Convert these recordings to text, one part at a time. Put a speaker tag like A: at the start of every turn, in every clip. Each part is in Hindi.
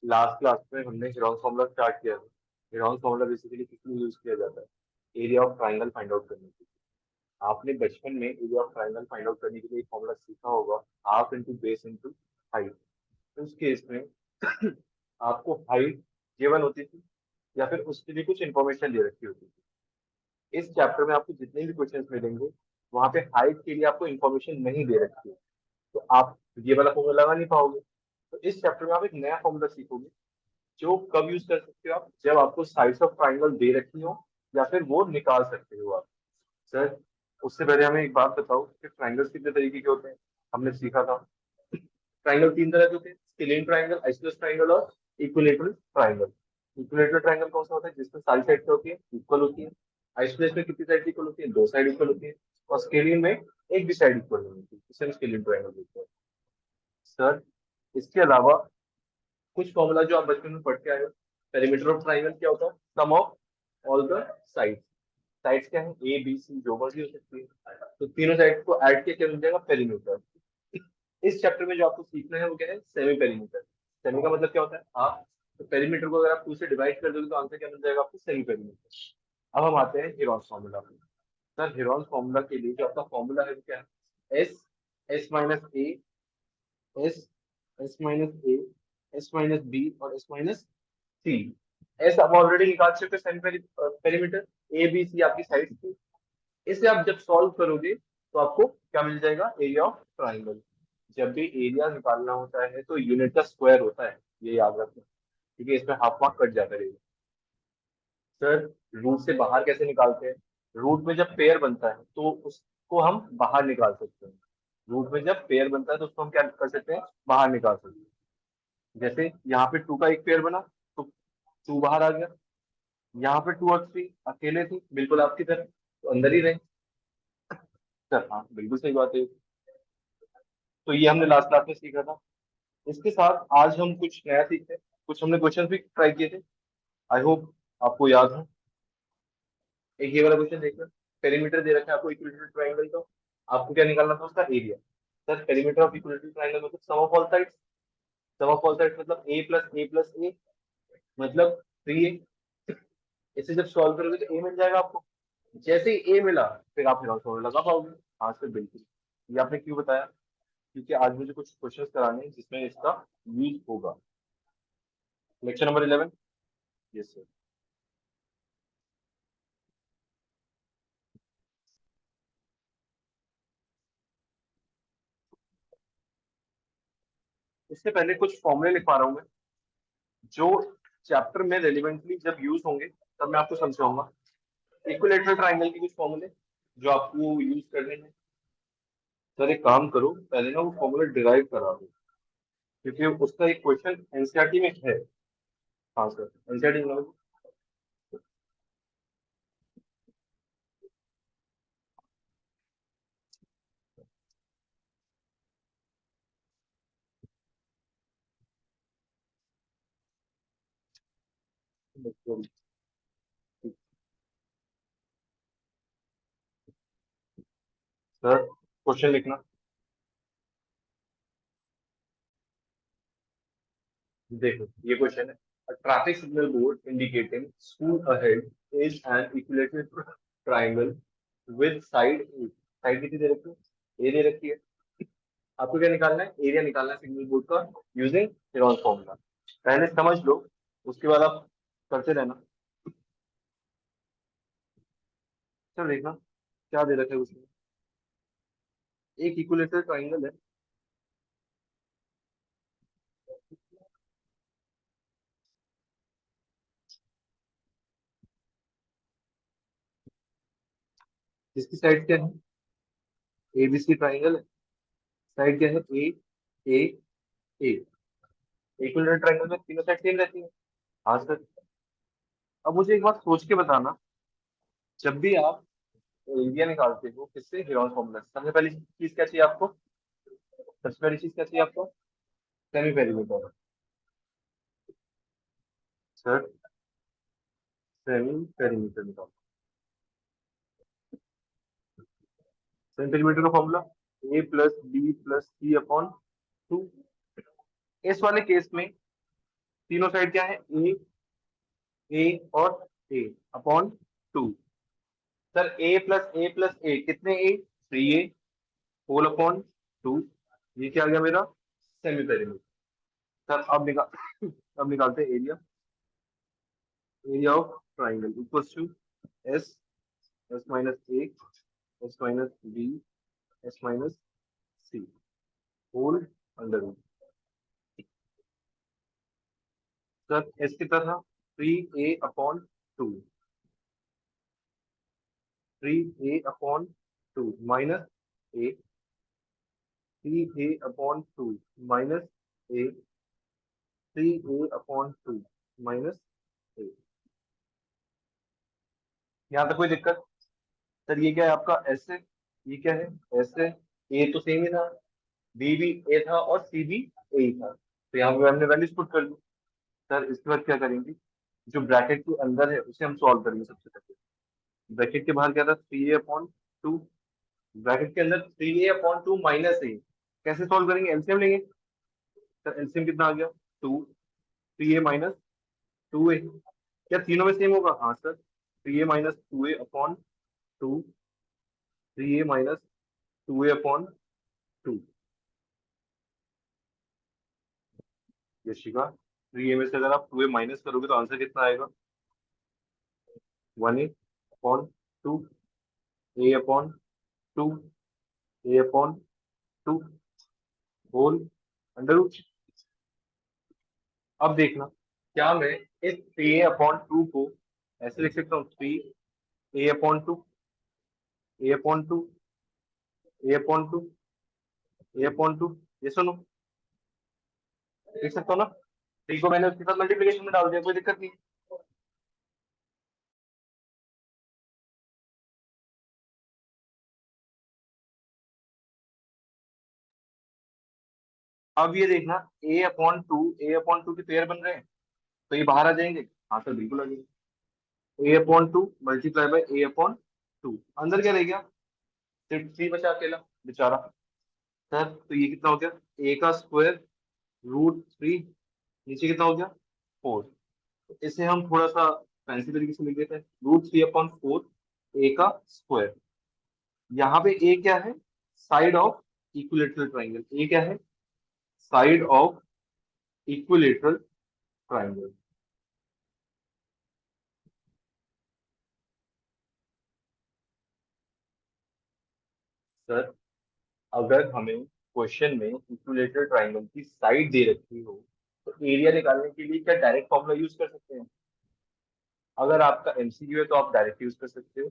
A: लास्ट क्लास में हमने हेरॉन्स फॉर्मूला स्टार्ट किया था। हेरॉन्स फॉर्मूला बेसिकली किस लिए यूज किया जाता है? Area of triangle find out करने के लिए। आपने बचपन में area of triangle find out करने के लिए फॉर्मूला सीखा होगा, half into base into height. उस केस में आपको हाइट गिवन होती थी या फिर उसके लिए कुछ इन्फॉर्मेशन दे रखी होती थी। इस चैप्टर में आपको जितने भी क्वेश्चंस मिलेंगे वहां पे हाइट के लिए आपको इन्फॉर्मेशन नहीं दे रखी है, तो आप ये वाला फॉर्मूला लगा नहीं पाओगे। तो इस चैप्टर में आप एक नया फॉर्मूला सीखोगे जो कब यूज कर सकते हो आप, जब आपको साइड्स ऑफ ट्राइंगल दे रखी हो या फिर वो निकाल सकते हो आप। सर, उससे पहले हमें एक बात बताओ कि ट्राइंगल्स कितने तरीके के होते हैं? हमने सीखा था ट्राइंगल तीन तरह के होते हैं, स्केलिन ट्राइंगल, आइसोसेलेस ट्राइंगल और इक्विलेटरल ट्राइंगल। इक्विलेटरल ट्राइंगल कौन सा होता है? जिसमें सारी साइड क्या होती है? इक्वल होती है। आइसोसेलेस में कितनी साइड इक्वल होती है? दो साइड इक्वल होती है। और स्केलिन में एक भी साइड इक्वल नहीं होती, इसे हम स्केलिन ट्राइंगल बोलते हैं। सर, इसके अलावा कुछ फॉर्मूला जो आप बचपन में पढ़ के आए हो, पेरीमीटर ऑफ ट्राइंगल क्या होता है? Sum of all the sides. Sides क्या है? ए बी सी, जो मर्जी हो सकती है, तो तीनों साइड को ऐड किया क्या मिल जाएगा? पेरीमीटर। इस चैप्टर में जो आपको सीखना है वो क्या है? Semi perimeter. सेमी का मतलब क्या होता है? हाफ। तो पेरीमीटर को अगर आप 2 से डिवाइड कर दोगे तो आंसर क्या मिल जाएगा आपको? Semi perimeter. अब हम आते हैं हेरॉन्स फॉर्मूला पे। सर, हेरॉन्स फॉर्मूला के लिए जो आपका फॉर्मूला है वो क्या है? एस, एस माइनस ए, एस, एस माइनस ए, एस माइनस बी और एस माइनस सी। एस आप ऑलरेडी निकाल चुके हैं, semi perimeter. A b c आपकी साइड थी। इसे आप जब सॉल्व करोगे तो आपको क्या मिल जाएगा? Area of triangle. जब भी एरिया निकालना होता है तो यूनिट का स्क्वायर होता है, ये याद रखना, क्योंकि इसमें हाफ मार्क कट जाता रहेगा। सर, रूट से बाहर कैसे निकालते हैं? रूट में जब पेयर बनता है तो उसको हम बाहर निकाल सकते हैं। रूट में जब पेयर बनता है तो उसको हम क्या कर सकते हैं? बाहर निकाल सकते हैं। जैसे यहाँ पे टू का एक पेयर बना तो टू बाहर आ गया। यहाँ पे टू और थ्री अकेले थे, बिल्कुल आपकी तरह, तो अंदर ही रहे। सर हाँ, बिल्कुल सही बात है। तो ये हमने लास्ट क्लास में सीखा था। इसके साथ आज हम कुछ नया सीखते हैं। कुछ हमने क्वेश्चन भी ट्राई किए थे, आई होप आपको याद हो। एक ये वाला क्वेश्चन देखना। पेरीमीटर दे रखा है आपको इक्विलेटरल ट्राइंगल का, आपको क्या निकालना था? उसका area. Sir, perimeter of equilateral triangle मतलब sum of all sides. Sum of all sides मतलब ए प्लस ए, मतलब 3a। इसे जब सॉल्व करोगे तो ए मिल जाएगा आपको। जैसे ही ए मिला फिर आप हेरॉन्स फॉर्मूला लगा पाओगे। हाँ सर, बिल्कुल। ये आपने क्यों बताया? क्योंकि आज मुझे कुछ क्वेश्चंस कराने हैं जिसमें इसका यूज होगा। Lecture number 11। Yes sir. इससे पहले कुछ फॉर्मूले लिखवा रहा हूँ मैं, जो चैप्टर में रेलिवेंटली जब यूज होंगे तब मैं आपको समझाऊंगा। इक्विलेटरल ट्राइंगल के कुछ फॉर्मूले जो आपको यूज करने हैं। सर, एक काम करो, पहले ना वो फॉर्मूला डिराइव करा दो, क्योंकि उसका एक क्वेश्चन एनसीईआरटी में है। हाँ सर, एनसीईआरटी में। सर, क्वेश्चन लिखना। देखो, ये क्वेश्चन है। A traffic signal board indicating school ahead is an equilateral triangle with side A। Side कितनी दे रखी है? ए दे रखी है। आपको क्या निकालना है? एरिया निकालना है सिग्नल बोर्ड का, यूजिंग हेरॉन्स फॉर्मूला। पहले समझ लो, उसके बाद आप करते रहना। चलो देखना क्या दे रखा है उसमें। एक इक्विलेटरल ट्राइंगल है। जिसकी साइड क्या है? ए बी सी ट्राइंगल है। साइड क्या है? ए, ए, ए। इक्विलेटरल ट्राइंगल में तीनों साइड सेम रहती है। हाँ सर। अब मुझे एक बात सोच के बताना, जब भी आप एरिया निकालते हो किससे? हेरॉन्स फॉर्मूला से। सबसे पहली चीज क्या चाहिए आपको? सबसे पहली चीज क्या चाहिए आपको? Semi perimeter. Sir, semi perimeter निकालो। सेमी पेरीमीटर का फॉर्मूला ए प्लस बी प्लस सी अपॉन टू। इस वाले केस में तीनों साइड क्या है, ए और ए अपॉन टू। सर ए प्लस ए कितने ए, 3a होल अपॉन टू। ये क्या आ गया मेरा, सेमी पेरिमीटर। सर अब निकालते हैं area. Area of triangle equals to S, S minus A, S minus B, S minus C whole under root. Sir S कितना था, 3a upon 2, 3a upon 2 minus A, 3a upon 2 minus A, 3a upon 2 minus A. यहाँ तक कोई दिक्कत? सर ये क्या है आपका एस है, ये क्या है एस है, ए तो सेम ही था, बी भी ए था और सी भी ए ही था, तो यहाँ पे हमने वैल्यूज पुट कर दी। सर इसके बाद क्या करेंगे, जो ब्रैकेट के अंदर है उसे हम सॉल्व करेंगे सबसे पहले। ब्रैकेट के बाहर क्या था, 3a अपॉन 2, ब्रैकेट के अंदर 3a अपॉन 2 माइनस ए। कैसे सॉल्व करेंगे, एलसीएम लेंगे। सर एलसीएम कितना आ गया, 2, 3a माइनस 2a। क्या तीनों में सेम होगा, हाँ sir, 3a minus 2a upon 2, 3a minus 2a upon 2। Yashika, 3a में से अगर आप 2a माइनस करोगे तो आंसर कितना आएगा, 1a upon 2, a upon 2, a upon 2 whole under root. अब देखना, क्या मैं इस 3a अपॉन 2 को ऐसे लिख सकता हूँ, 3a upon 2, a upon 2, a upon 2, a upon 2, ये सुनो, लिख सकता हूँ ना। 3 को मैंने उसके साथ मल्टीप्लीकेशन में डाल दिया, कोई दिक्कत नहीं। अब ये देखना, a अपॉन 2 के पेयर बन रहे हैं, तो ये बाहर आ जाएंगे। हाँ सर बिल्कुल आ जाएंगे। a upon 2 multiply by a upon 2, अंदर क्या रह गया, सिर्फ 3 बचा अकेला बेचारा। सर तो ये कितना हो गया, a का स्क्वायर रूट 3, नीचे कितना हो गया 4। तो इसे हम थोड़ा सा फैंसी तरीके से लिख देते हैं, रूट 3 अपॉन 4 ए का स्क्वायर। यहाँ पे ए क्या है, साइड ऑफ इक्विलेटरल ट्राइंगल, ए क्या है, side of equilateral triangle. Sir अगर हमें क्वेश्चन में इक्विलेटरल ट्राइंगल की साइड दे रखी हो तो एरिया निकालने के लिए क्या डायरेक्ट फॉर्मूला यूज कर सकते हैं? अगर आपका एमसीक्यू है तो आप डायरेक्ट यूज कर सकते हो,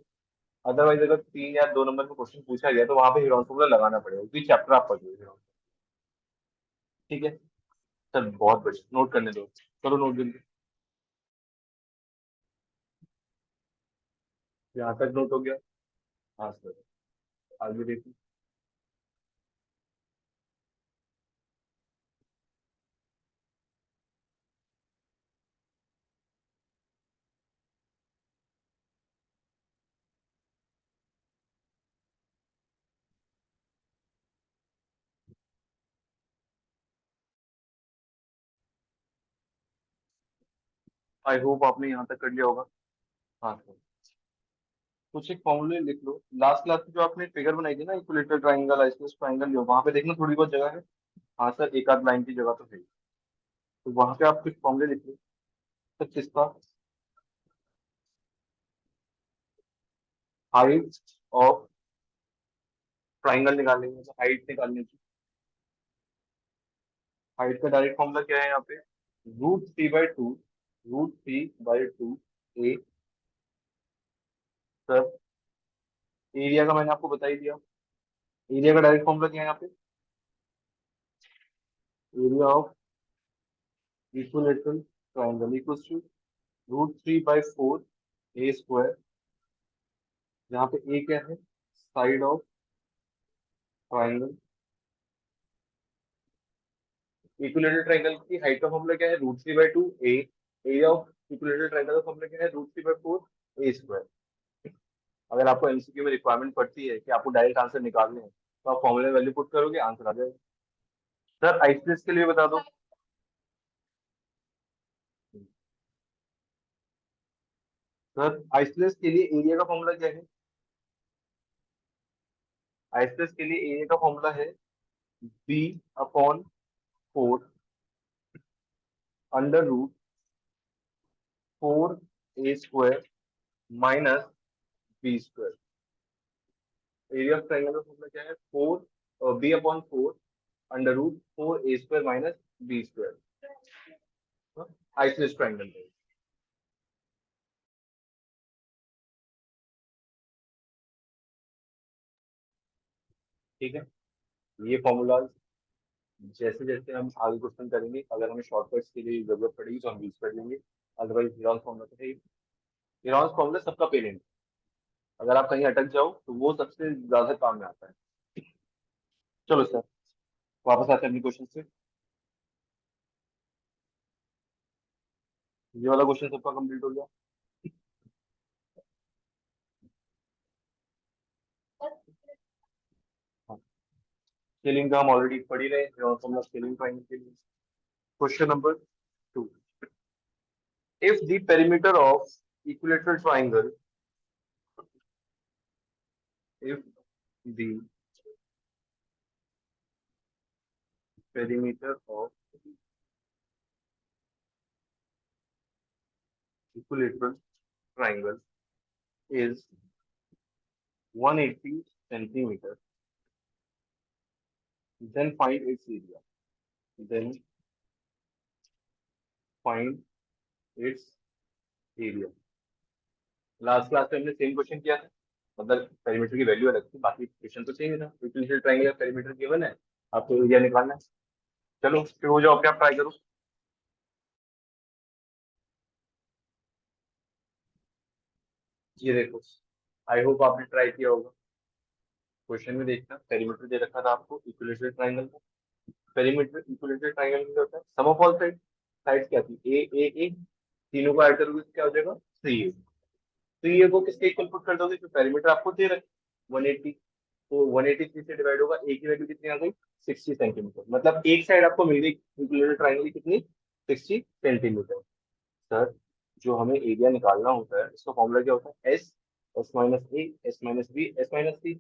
A: अदरवाइज अगर 3 या 2 नंबर में क्वेश्चन पूछा गया तो वहां पे हेरोन फॉर्मूला लगाना पड़ेगा, क्योंकि चैप्टर आप पढ़ रहे हो। ठीक है सर, बहुत बढ़िया, नोट करने दो, करो नोट जल्दी। यहाँ तक नोट हो गया, हाँ सर, आगे देखिए। आई होप आपने यहाँ तक कर लिया होगा। हाँ सर, कुछ एक फॉर्मूले लिख लो, लास्ट क्लास में जो आपने फिगर बनाई थी ना, इक्विलेटरल ट्राइंगल, आइसोसेलेस ट्राइंगल, वहां पे देखना थोड़ी बहुत जगह है। हाँ सर, एक आध लाइन की जगह तो है, तो वहां पे आप कुछ फॉर्मूले लिख लो। सर किसका, हाइट ऑफ ट्राइंगल निकालने में, हाइट निकालने की, हाइट का डायरेक्ट फॉर्मूला क्या है यहाँ पे, रूट 3/2, रूट 3/2 ए। सर एरिया का मैंने आपको बता ही दिया, एरिया का डायरेक्ट फॉर्मूला क्या है यहाँ पे, area of equilateral triangle equals to root 3/4 a square, जहाँ पे ए क्या है, side of triangle. Equilateral triangle की हाइट का फॉर्मूला क्या है, root 3/2 a. Area of equilateral triangle का फॉर्मूला क्या है, रूट 3/4 ए स्क्वायर। अगर आपको एमसीक्यू में रिक्वायरमेंट पड़ती है कि आपको डायरेक्ट आंसर निकालने हैं तो आप फॉर्मूले वैल्यू पुट करोगे, आंसर आ जाएगा। सर आइसलेस के लिए बता दो। सर आइसलेस के लिए एरिया का फॉर्मूला क्या है? आइसलेस के लिए एरिया का फॉर्मूला है B upon 4 under root 4a² minus b²। Area of triangle का फॉर्मूला क्या है? 4 b/4 under root 4a² minus b²। Isosceles triangle है। ठीक है, ये फॉर्मूला जैसे जैसे हम आगे क्वेश्चन करेंगे, अगर हमें शॉर्टकट्स के लिए जरूरत पड़ेगी तो हम यूज कर लेंगे। अदरवाइज हेरॉन्स फॉर्मूला तो है ही। हेरॉन्स फॉर्मूला सबका पेरेंट। अगर आप कहीं अटक जाओ तो वो सबसे ज्यादा काम में आता है। चलो सर, वापस आते हैं अपने क्वेश्चन से। ये वाला क्वेश्चन सबका कंप्लीट हो गया। स्केलिंग का हम ऑलरेडी पढ़ ही रहे हैं, हेरॉन्स फॉर्मूला स्केलिंग ट्राइंगल के लिए। Question number 2। If the perimeter of equilateral triangle, if the perimeter of equilateral triangle is 180 centimeter, then find its area. Then find its area. Last class में हमने सेम क्वेश्चन किया था, मतलब पेरीमीटर की वैल्यू अलग थी, बाकी क्वेश्चन तो सेम ही था। इक्विलेटरल ट्रायंगल का पेरीमीटर गिवन है, आपको एरिया निकालना है। चलो फिर हो जाओ, अपने आप ट्राई करो। ये देखो, आई होप आपने ट्राई किया होगा। क्वेश्चन में देखना, पेरीमीटर दे रखा था आपको इक्विलेटरल ट्रायंगल का। पेरीमीटर इक्विलेटरल ट्रायंगल में क्या होता है? Sum of all side. Side क्या थी? ए, तीनों को ऐड करोगे तो क्या हो जाएगा? 3a। 3a को किसके इक्वल पुट कर दोगे? जो पेरीमीटर आपको दे रहे 180, तो 183 से डिवाइड होगा। ए की वैल्यू कितनी आ गई? 60 सेंटीमीटर। मतलब एक साइड आपको मिल गई इक्विलेटरल ट्रायंगल की कितनी? 60 सेंटीमीटर। सर, जो हमें एरिया निकालना होता है इसका फॉर्मूला क्या होता है? S, S minus B, S minus C.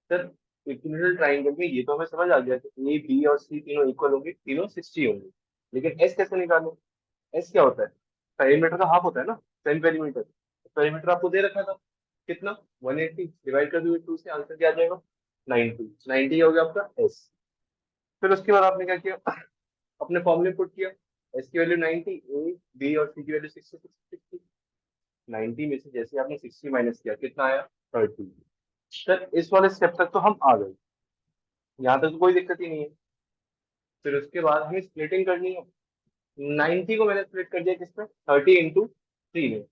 A: Sir, equilateral triangle में ये तो हमें समझ आ गया कि ए बी और सी तीनों इक्वल होंगे, तीनों 60 होंगे। लेकिन एस कैसे निकालें? एस क्या होता है? पेरीमीटर का हाफ होता है ना, सेम पेरीमीटर। पेरीमीटर आपको दे रखा था कितना? 180 डिवाइड कर दोगे 2 से, आंसर क्या आ जाएगा? 90। 90 हो गया आपका एस। फिर उसके बाद आपने क्या किया? अपने फॉर्मूले पुट किया। एस की वैल्यू 90, ए बी और सी की वैल्यू 60, 60। 90 में से जैसे आपने 60 माइनस किया, कितना आया? 30। सर, इस वाले स्टेप तक तो हम आ गए, यहाँ तक तो कोई दिक्कत ही नहीं है। फिर उसके बाद हमें स्प्लिटिंग करनी है। 90 को मैंने स्प्लिट कर दिया किसमें? 30 into 3 में।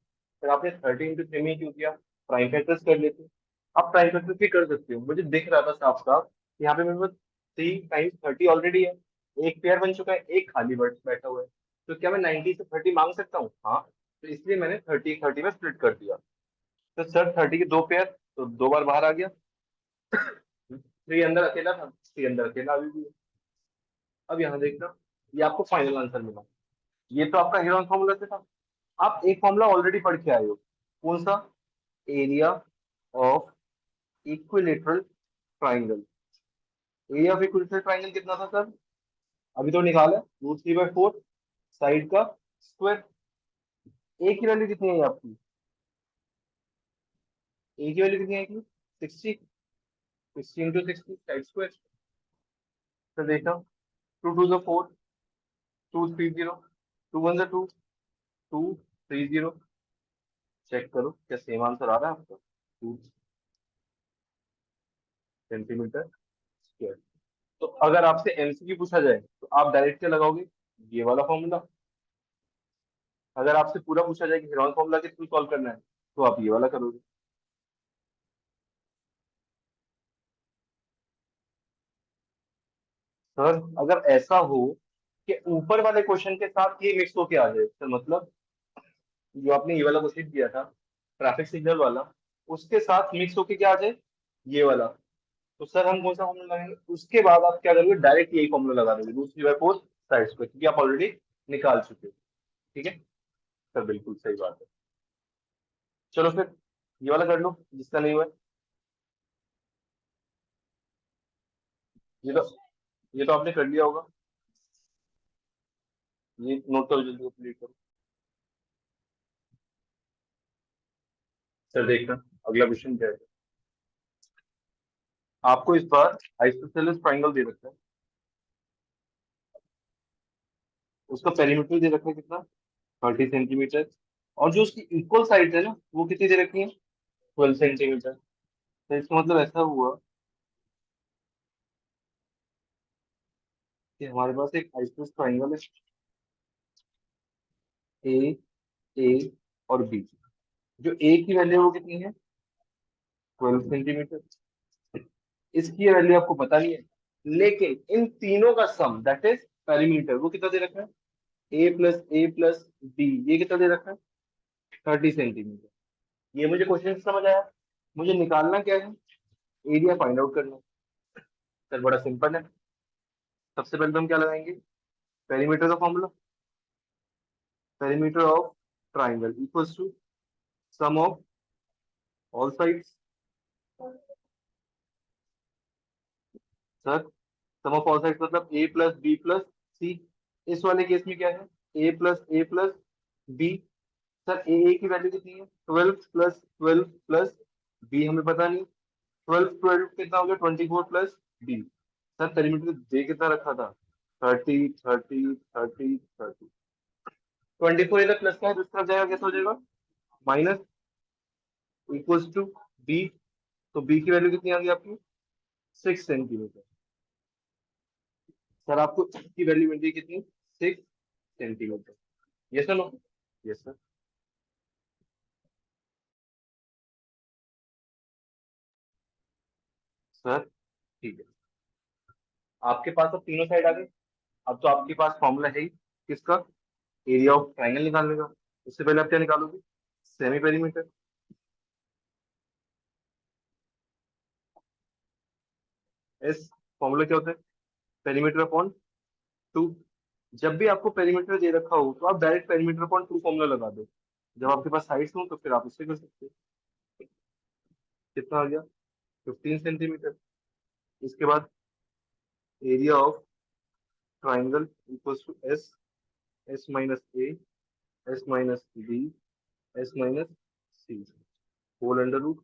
A: फिर आपने 30 into 3 में क्यों किया? प्राइम फैक्टर्स कर लेते। आप प्राइम फैक्टर्स भी कर सकते हो, मुझे दिख रहा था साफ साफ। यहाँ पे मेरे पास 3 टाइम्स 30 ऑलरेडी है, एक पेयर बन चुका है, एक खाली बैठा हुआ है। तो क्या मैं 90 से 30 मांग सकता हूँ? हाँ। तो इसलिए मैंने 30 में स्प्लिट कर दिया। तो सर 30 के दो पेयर, तो दो बार बाहर आ गया। 3 अंदर अकेला था, 3 अंदर अकेला अभी भी है। अब यहाँ देखना, ये आपको फाइनल आंसर मिला। ये तो आपका हेरोन फॉर्मूला से था। आप एक फॉर्मूला ऑलरेडी पढ़ के आए हो, कौन सा? Area of equilateral triangle. Area of equilateral triangle कितना था सर? अभी तो निकाला, √3/4 साइड का स्क्वायर। ए की वैल्यू कितनी है आपकी? ए की वैल्यू कितनी आएगी? 60। 60 into 60 साइड स्क्वायर। तो देखना, 2 2 4, 2 3 0, 2 1 2, 2 3 0। चेक करो क्या सेम आंसर आ रहा है आपका? 2 सेंटीमीटर स्क्वायर। तो अगर आपसे एमसीक्यू पूछा जाए तो आप डायरेक्ट क्या लगाओगे? ये वाला फॉर्मूला। अगर आपसे पूरा पूछा जाए कि हेरॉन फॉर्मूला के थ्रू सॉल्व करना है, तो आप ये वाला करोगे। सर, अगर ऐसा हो कि ऊपर वाले क्वेश्चन के साथ ये मिक्स होके आ जाए, तो मतलब जो आपने ये वाला क्वेश्चन किया था ट्रैफिक सिग्नल वाला, उसके साथ मिक्स होके क्या आ जाए? ये वाला। तो सर हम कौन सा फॉर्मूला लगाएंगे? उसके बाद आप क्या करोगे? डायरेक्ट यही फॉर्मूला लगा दोगे, √3/4 साइड्स पे, क्योंकि आप ऑलरेडी निकाल चुके हो। ठीक है सर, बिल्कुल सही बात है। चलो फिर ये वाला कर लो जिसका नहीं हुआ है। ये तो ये तो आपने कर लिया होगा। ये नोट करो, जल्दी कंप्लीट करो। सर देखना अगला क्वेश्चन क्या है। आपको इस बार आइसोसेलेस ट्राइंगल दे रखा है। उसका पेरीमीटर दे रखा है कितना, 30 सेंटीमीटर। और जो उसकी इक्वल साइड है ना वो कितनी दे रखी है, 12 सेंटीमीटर। तो इसका मतलब ऐसा हुआ कि हमारे पास एक आइसोसेलेस ट्राइंगल है, ए, ए और बी। जो ए की वैल्यू है वो कितनी है, 12 सेंटीमीटर। इसकी वैल्यू आपको पता नहीं है, लेकिन इन तीनों का सम दैट इज पेरीमीटर वो कितना दे रखा है, ए प्लस बी, ये कितना दे रखा है, 30 सेंटीमीटर। ये मुझे क्वेश्चन समझ आया। मुझे निकालना क्या है, एरिया फाइंड आउट करना है। सर बड़ा सिंपल है। सबसे पहले तो हम क्या लगाएंगे, पेरीमीटर का formula. Perimeter of triangle equals to sum of all sides. Sir sum of all sides मतलब a+b+c। इस वाले केस में क्या है, a+a+b। सर ए की वैल्यू कितनी है, 12+12+b हमें पता नहीं। 12 12 कितना हो गया, 24+b। सर पेरीमीटर दे कितना रखा था, 30 30 30 30। 24 इधर प्लस का है, दूसरी तरफ जाएगा कैसे हो जाएगा, माइनस, इक्वल्स टू बी। तो बी की वैल्यू कितनी आ गई आपकी, 6 सेंटीमीटर। सर आपको की वैल्यू मिल गई कितनी, 6 centimetre. Yes sir, no. Yes sir. Sir ठीक है, आपके पास अब तीनों साइड आ गए। अब तो आपके पास फॉर्मूला है ही किसका, एरिया ऑफ ट्राइंगल निकालने का। उससे पहले आप क्या निकालोगे, सेमी पेरीमीटर। एस फॉर्मूला क्या होता है, पेरीमीटर अपॉन 2। जब भी आपको पेरीमीटर दे रखा हो तो आप डायरेक्ट पेरीमीटर अपॉन 2 फॉर्मूला लगा दो। जब आपके पास साइड्स हो तो फिर आप उससे कर सकते हो। कितना आ गया, 15 सेंटीमीटर। इसके बाद area of triangle equals to S, s - a, s - b, s - c, whole under root.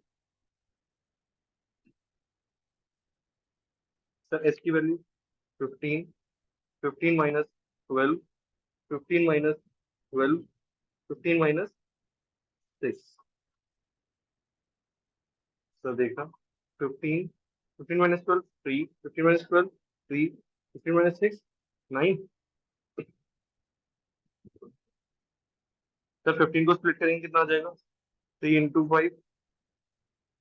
A: Sir s की वैल्यू 15, 15 - 12, 15 - 12, 15 - 6। सर देखना, 15, 15 - 12 3, 15 - 12 3, 15 - 6 9। सर 15 को स्प्लिट करेंगे कितना आ जाएगा, 3 × 5,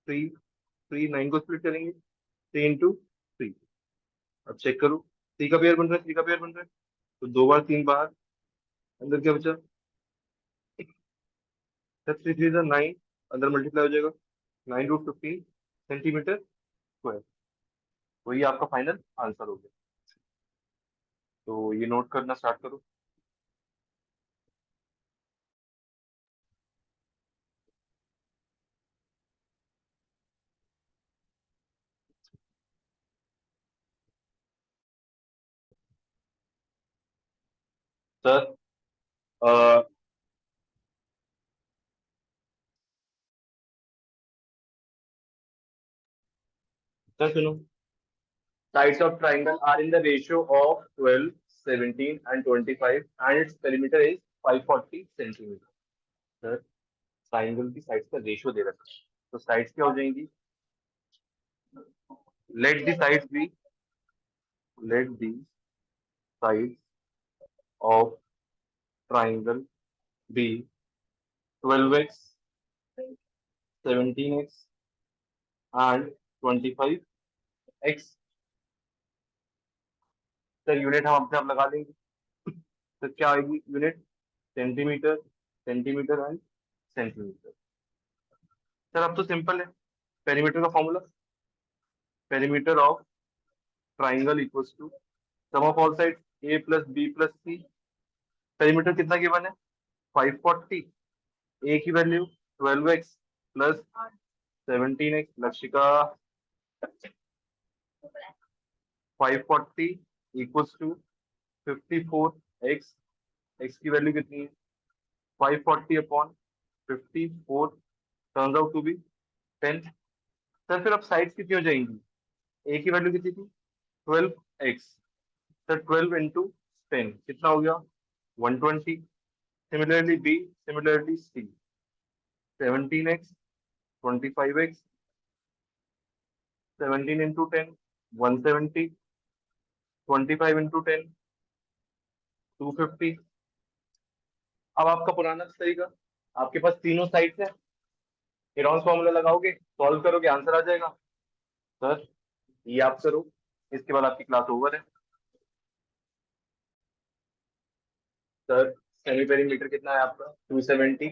A: 3, 9 को स्प्लिट करेंगे, 3 × 3। अब चेक करो, 3 का पेयर बन रहा है, 3 का पेयर बन रहा है। तो 2 बार 3 बाहर, अंदर क्या बचा, सर 3 3 9, अंदर मल्टीप्लाई हो जाएगा, 9 √15 सेंटीमीटर स्क्वायर। तो ये आपका फाइनल आंसर हो गया। तो ये नोट करना स्टार्ट करो। सर अ, सर सुनो, sides of triangle are in the ratio of 12, 17 and 25 and its perimeter is 540 centimetre. Sir triangle की साइड्स का रेशियो दे रखा है, तो साइड्स क्या हो जाएंगी, let the sides be, let the sides of triangle be 12x, 17x and 25x। Sir unit हम अपने आप लगा लेंगे। तो क्या आएगी unit, centimetre, centimetre and centimetre. Sir अब तो सिंपल है, पेरीमीटर का formula, perimeter of triangle equals to sum of all side a+b+c। पेरीमीटर कितना गिवन है, 540। ए की वैल्यू 12x प्लस 17x, लक्षिका 540 इक्वल्स टू 54x, x की वैल्यू कितनी है 540 upon 54 turns out to be 10। Sir फिर अब साइड्स कितनी हो जाएंगी, a की वैल्यू कितनी थी 12x, सर 12 इंटू 10 कितना हो गया 120। Similarly b, similarly c, 17x 25x, 17 into 10 170, 25 into 10 250। अब आपका पुराना तरीका, आपके पास तीनों साइड्स है, हेरॉन्स फॉर्मूला लगाओगे, सॉल्व करोगे, आंसर आ जाएगा। सर ये आप करो, इसके बाद आपकी क्लास ओवर है। सर सेमी पेरीमीटर कितना है आपका 270,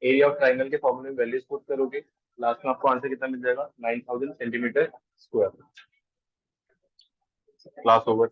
A: एरिया ऑफ ट्राइंगल के फॉर्मूले में वैल्यूज पुट करोगे, लास्ट में आपको आंसर कितना मिल जाएगा 9000 सेंटीमीटर स्क्वायर। Class over.